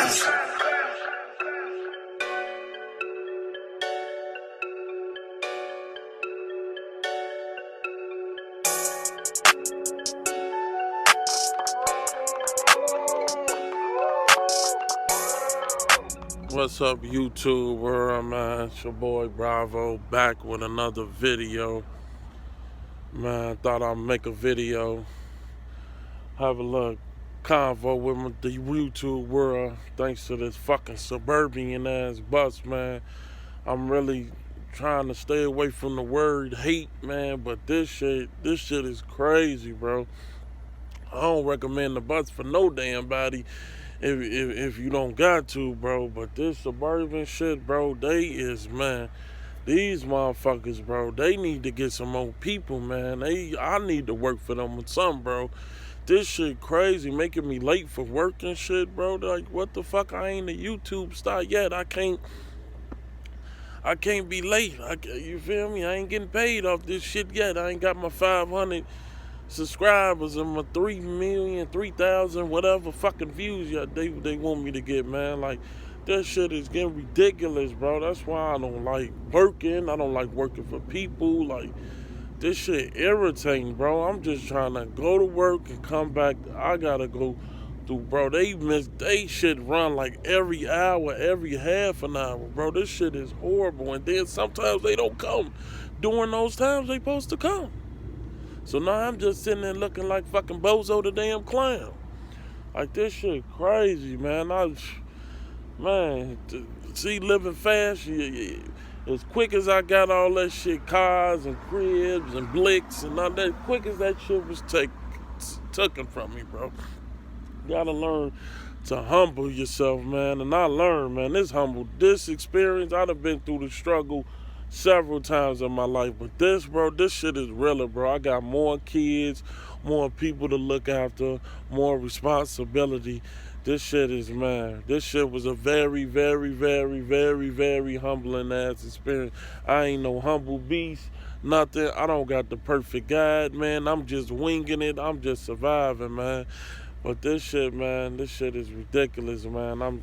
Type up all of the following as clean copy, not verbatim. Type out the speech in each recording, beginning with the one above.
What's up, YouTube world, man? It's your boy Bravo back with another video. Man, thought I'd make a video, have a little convo with the YouTube world. Thanks to this fucking suburban ass bus, man. I'm really trying to stay away from the word hate, man. But this shit is crazy, bro. I don't recommend the bus for no damn body. If you don't got to, bro. But this suburban shit, bro, these motherfuckers, bro, they need to get some more people, man. I need to work for them with something, bro. This shit crazy, making me late for work and shit, bro. Like, what the fuck? I ain't a YouTube star yet. I can't be late. You feel me? I ain't getting paid off this shit yet. I ain't got my 500 subscribers and my 3 million, 3,000, whatever fucking views they want me to get, man. Like, that shit is getting ridiculous, bro. That's why I don't like working. I don't like working for people. Like, this shit irritating, bro. I'm just trying to go to work and come back. I gotta go through, bro. They shit run like every hour, every half an hour, bro. This shit is horrible. And then sometimes they don't come during those times they supposed to come. So now I'm just sitting there looking like fucking Bozo the damn clown. Like, this shit crazy, man. See, living fast, as quick as I got all that shit, cars and cribs and blicks and all that, quick as that shit was taken from me, bro. You gotta learn to humble yourself, man. And I learned, man, this experience, I'd have been through the struggle several times in my life, but this shit is realer, bro. I got more kids, more people to look after, more responsibility. This shit was a very, very, very, very, very humbling ass experience. I ain't no humble beast, nothing. I don't got the perfect guide, man. I'm just winging it. I'm just surviving, man. But this shit is ridiculous, man.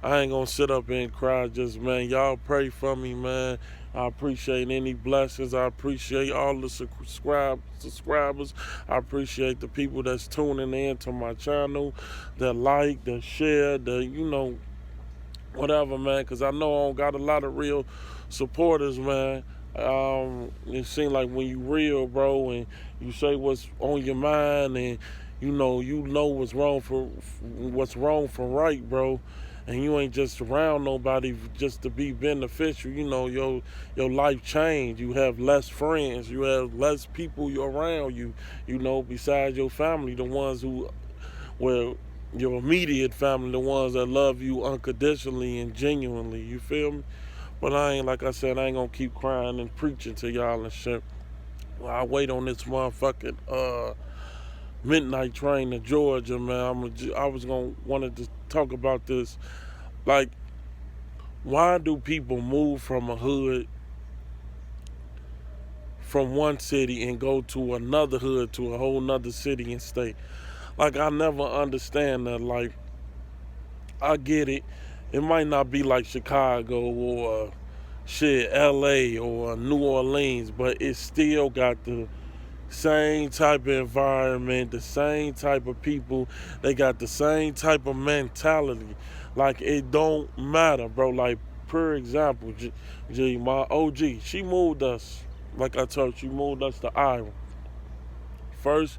I ain't gonna sit up and cry. Just, man, y'all pray for me, man. I appreciate any blessings. I appreciate all the subscribers. I appreciate the people that's tuning in to my channel, that like, that share, whatever, man. Because I know I don't got a lot of real supporters, man. It seems like when you real, bro, and you say what's on your mind, and you know what's wrong from right, bro. And you ain't just around nobody just to be beneficial. You know, your life changed. You have less friends. You have less people around you, besides your family, the ones your immediate family, the ones that love you unconditionally and genuinely. You feel me? But like I said, I ain't gonna keep crying and preaching to y'all and shit. Well, I wait on this motherfucking midnight train to Georgia, man. I was wanted to talk about this. Like, why do people move from a hood, from one city, and go to another hood, to a whole nother city and state? Like, I never understand that. Like, I get it. It might not be like Chicago or LA or New Orleans, but it still got the same type of environment, the same type of people. They got the same type of mentality. Like, it don't matter, bro. Like, for example, my OG, she moved us, like I told you, she moved us to Iowa. First,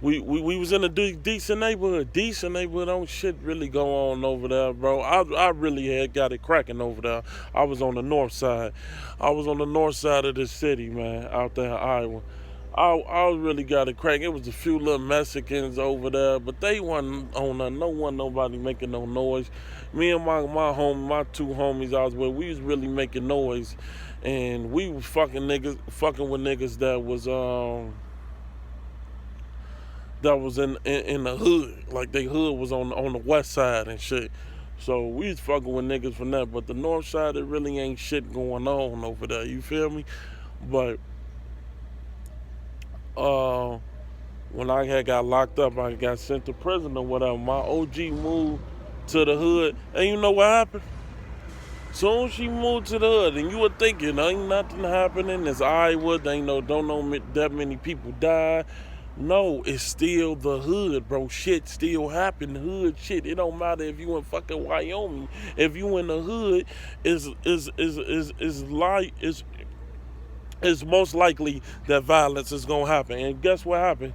we was in a decent neighborhood. Don't shit really go on over there, bro. I really had got it cracking over there. I was on the north side. I was on the north side of the city, man, out there in Iowa. I really got it cracking. It was a few little Mexicans over there, but they wasn't on there. Nobody making no noise. Me and my two homies I was with, we was really making noise, and we was fucking with niggas that was in the hood. Like, they hood was on the west side and shit. So we was fucking with niggas from that. But the north side, it really ain't shit going on over there. You feel me? But when I had got locked up, I got sent to prison or whatever. My OG moved to the hood, and you know what happened? Soon as she moved to the hood, and you were thinking, ain't nothing happening. It's Iowa, they ain't don't know that many people died. No, it's still the hood, bro. Shit still happen. Hood shit. It don't matter if you in fucking Wyoming. If you in the hood, is most likely that violence is gonna happen. And guess what happened?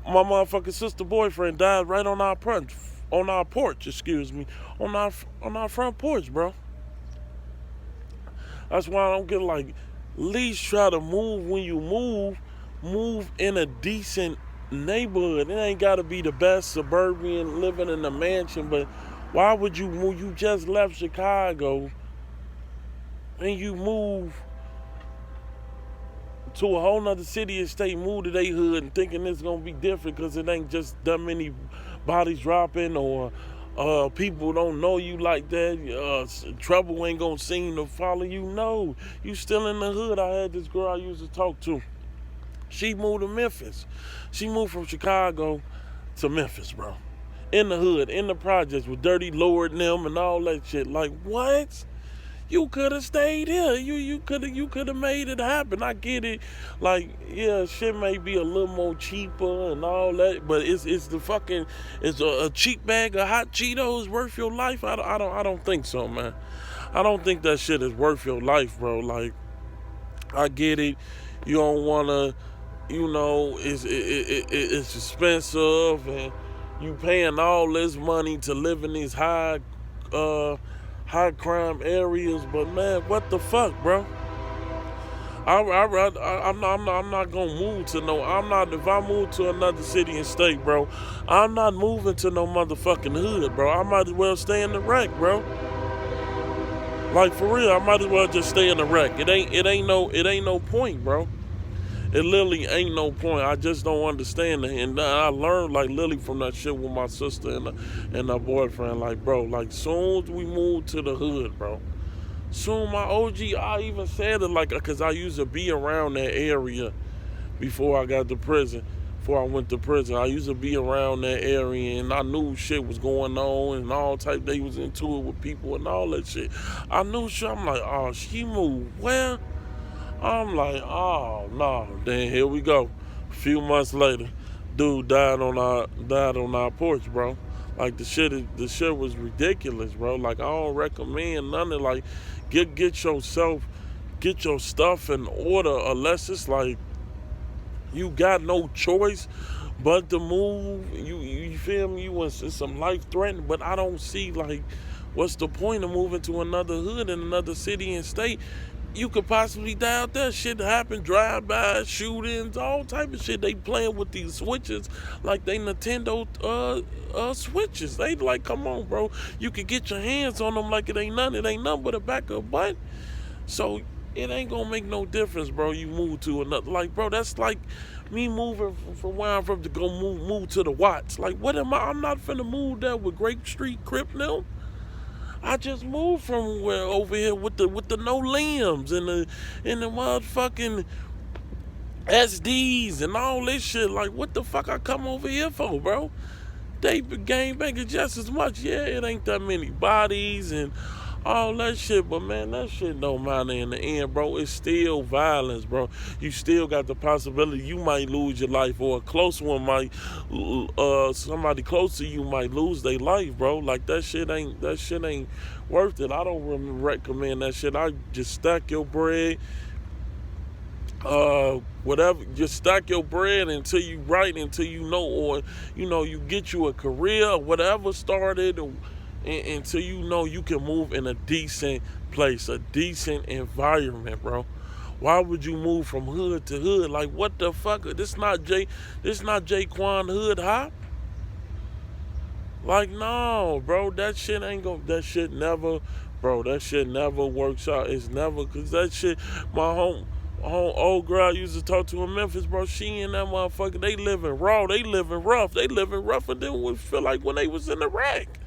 My motherfucking sister boyfriend died right on our porch, excuse me, on our front porch, bro. That's why I don't get like, at least try to move when you move in a decent neighborhood. It ain't gotta be the best suburban living in a mansion, but why would you move? You just left Chicago and you move to a whole nother city and state, move to their hood and thinking it's gonna be different because it ain't just that many bodies dropping or people don't know you like that. Trouble ain't gonna seem to follow you. No, you still in the hood. I had this girl I used to talk to. She moved to Memphis. She moved from Chicago to Memphis, bro. In the hood, in the projects with Dirty Lord and them and all that shit. Like, what? You could have stayed here. You could have made it happen. I get it. Like, yeah, shit may be a little more cheaper and all that, but it's a cheap bag of hot Cheetos worth your life. I don't think so, man. I don't think that shit is worth your life, bro. Like, I get it. You don't wanna, it's expensive and you paying all this money to live in these high crime areas, but man, what the fuck, bro? I'm not gonna move to no. I'm not. If I move to another city and state, bro, I'm not moving to no motherfucking hood, bro. I might as well stay in the wreck, bro. Like, for real, I might as well just stay in the wreck. It ain't no point, bro. It literally ain't no point. I just don't understand it. And I learned, like, literally from that shit with my sister and her boyfriend. Like, bro, like, soon as we moved to the hood, bro, soon my OG, I even said it, like, because I used to be around that area before I got to prison. Before I went to prison, I used to be around that area, and I knew shit was going on and all type. They was into it with people and all that shit. I knew shit. I'm like, oh, she moved where? I'm like, oh no. Then here we go. A few months later, dude died on our porch, bro. Like, the shit was ridiculous, bro. Like, I don't recommend none of, like, get your stuff in order, unless it's like you got no choice but to move. You feel me? It's some life threatening, but I don't see, like, what's the point of moving to another hood in another city and state? You could possibly die out there. Shit happen, drive-by, shootings, all type of shit. They playing with these switches like they Nintendo switches. They like, come on, bro. You could get your hands on them like it ain't nothing. It ain't nothing but a backup button. So it ain't gonna make no difference, bro. You move to another, like, bro, that's like me moving from where I'm from to go move to the Watts. Like, what am I? I'm not finna move there with Grape Street Crip now. I just moved from where over here with the no limbs and the motherfucking SDs and all this shit. Like, what the fuck I come over here for, bro? They gang banging just as much. Yeah, it ain't that many bodies and all that shit, but man, that shit don't matter in the end, bro. It's still violence, bro. You still got the possibility you might lose your life, or a close one might, somebody close to you might lose their life, bro. Like, that shit ain't worth it. I don't recommend that shit. I just stack your bread, whatever. Just stack your bread until you know, or you get you a career or whatever started, or until you know you can move in a decent place, a decent environment, bro. Why would you move from hood to hood? Like, what the fuck? This not Jaquan Hood Hop. Like, no, bro, that shit never works out. It's never, cause that shit, my old girl I used to talk to in Memphis, bro, she and that motherfucker, they living raw, they living rougher than we feel like when they was in the rack.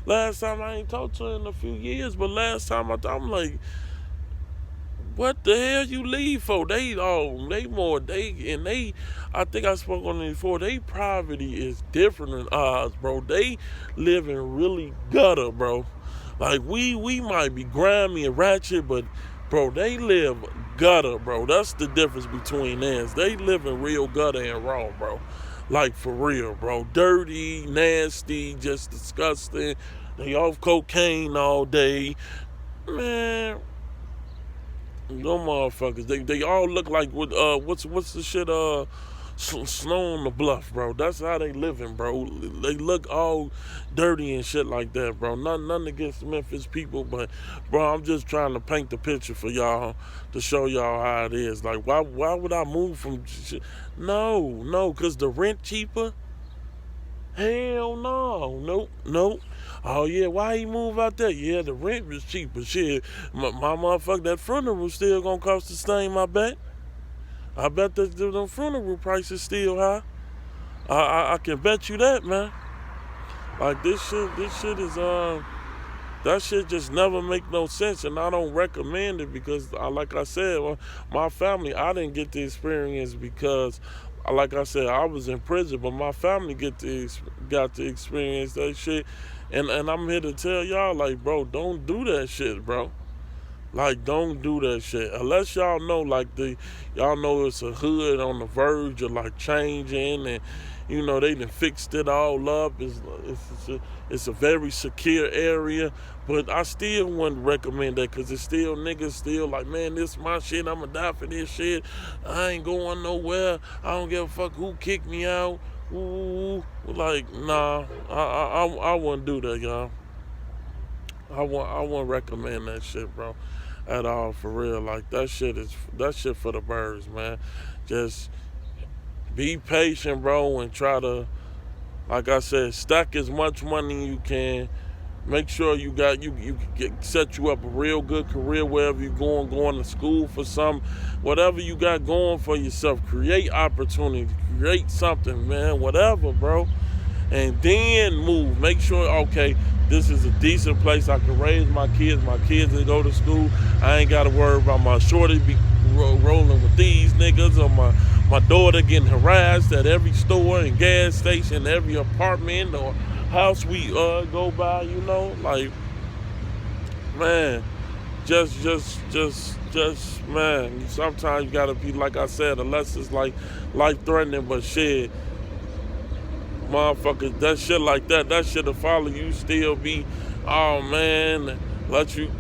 Last time, I ain't talked to her in a few years, but last time I'm like, What the hell you leave for? They I think I spoke on it before, they poverty is different than ours, bro. They live in really gutter, bro. Like we might be grimy and ratchet, but bro, they live gutter, bro. That's the difference between us. They live in real gutter and raw, bro. Like for real, bro. Dirty, nasty, just disgusting. They off cocaine all day. Man, them motherfuckers, they all look like what's the shit Snow on the Bluff, bro. That's how they living, bro. They look all dirty and shit like that, bro. Nothing against Memphis people, but bro, I'm just trying to paint the picture for y'all to show y'all how it is. Like, why would I move from shit? No, cause the rent cheaper. Hell no, nope. Oh yeah, why he move out there? Yeah, the rent was cheaper. Shit, my motherfucker, that funeral still gonna cost the same. I bet that them funeral prices still high. I can bet you that, man. Like this shit is that shit just never make no sense, and I don't recommend it because, like I said, my family, I didn't get the experience because, like I said, I was in prison, but my family got to experience that shit, and I'm here to tell y'all, like, bro, don't do that shit, bro. Like, don't do that shit unless y'all know, like y'all know it's a hood on the verge of like changing, and you know they done fixed it all up. It's a very secure area, but I still wouldn't recommend that because it's still niggas still like, man, this my shit. I'ma die for this shit. I ain't going nowhere. I don't give a fuck who kicked me out. Ooh, like nah, I wouldn't do that, y'all. I won't recommend that shit, bro, at all, for real. Like that shit for the birds, man. Just be patient, bro, and try to, like I said, stack as much money you can. Make sure you set you up a real good career wherever you're going to school for some, whatever you got going for yourself. Create opportunity, create something, man, whatever, bro, and then move. Make sure, okay, this is a decent place I can raise my kids. My kids that go to school. I ain't got to worry about my shorty be rolling with these niggas, or my daughter getting harassed at every store and gas station, every apartment or house we go by. You know, like, man, just man. Sometimes you gotta be, like I said, unless it's like life threatening, but shit, motherfuckers, that shit like that shit'll follow you, still be, oh man, let you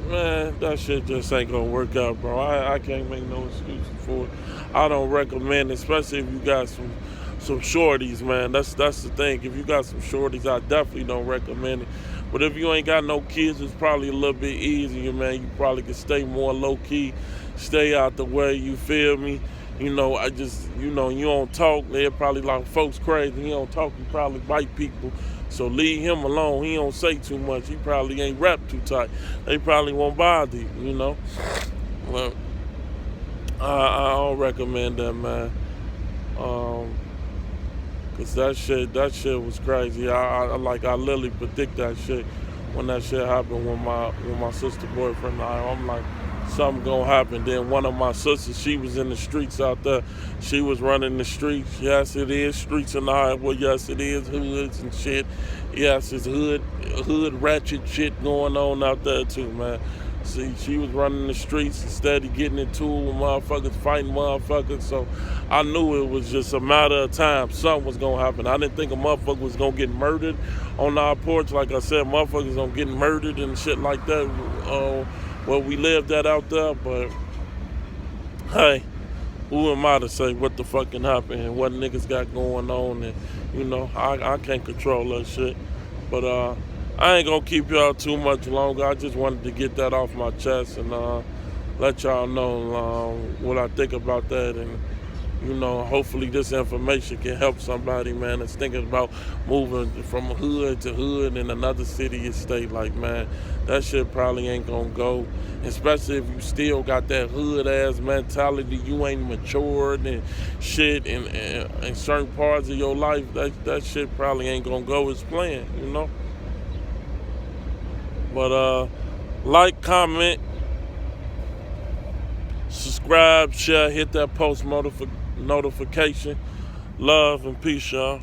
man, that shit just ain't gonna work out, bro. I can't make no excuses for it. I don't recommend it, especially if you got some shorties, man. That's the thing. If you got some shorties, I definitely don't recommend it. But if you ain't got no kids, it's probably a little bit easier, man. You probably can stay more low key, stay out the way, you feel me? You know, you don't talk. They're probably like, folks crazy. He don't talk. He probably bite people. So leave him alone. He don't say too much. He probably ain't rap too tight. They probably won't bother you, you know. Well, I don't recommend that, man. Cause that shit was crazy. I literally predict that shit when that shit happened with my sister boyfriend. I'm like, something gonna happen. Then one of my sisters, she was in the streets out there. She was running the streets. Yes, it is streets in Iowa. Yes, it is hoods and shit. Yes, it's hood ratchet shit going on out there too, man. See, she was running the streets instead of getting into it with motherfuckers, fighting motherfuckers. So I knew it was just a matter of time. Something was gonna happen. I didn't think a motherfucker was gonna get murdered on our porch. Like I said, motherfuckers gonna get murdered and shit like that. Well, we lived that out there, but hey, who am I to say what the fucking happened and what niggas got going on? And you know, I can't control that shit. But I ain't gonna keep y'all too much longer. I just wanted to get that off my chest and let y'all know what I think about that. And you know, hopefully this information can help somebody, man, that's thinking about moving from hood to hood in another city or state. Like, man, that shit probably ain't gonna go, especially if you still got that hood ass mentality. You ain't matured and shit in certain parts of your life. That shit probably ain't gonna go as planned, you know. But like, comment, subscribe, share, hit that post notification. Love and peace, y'all.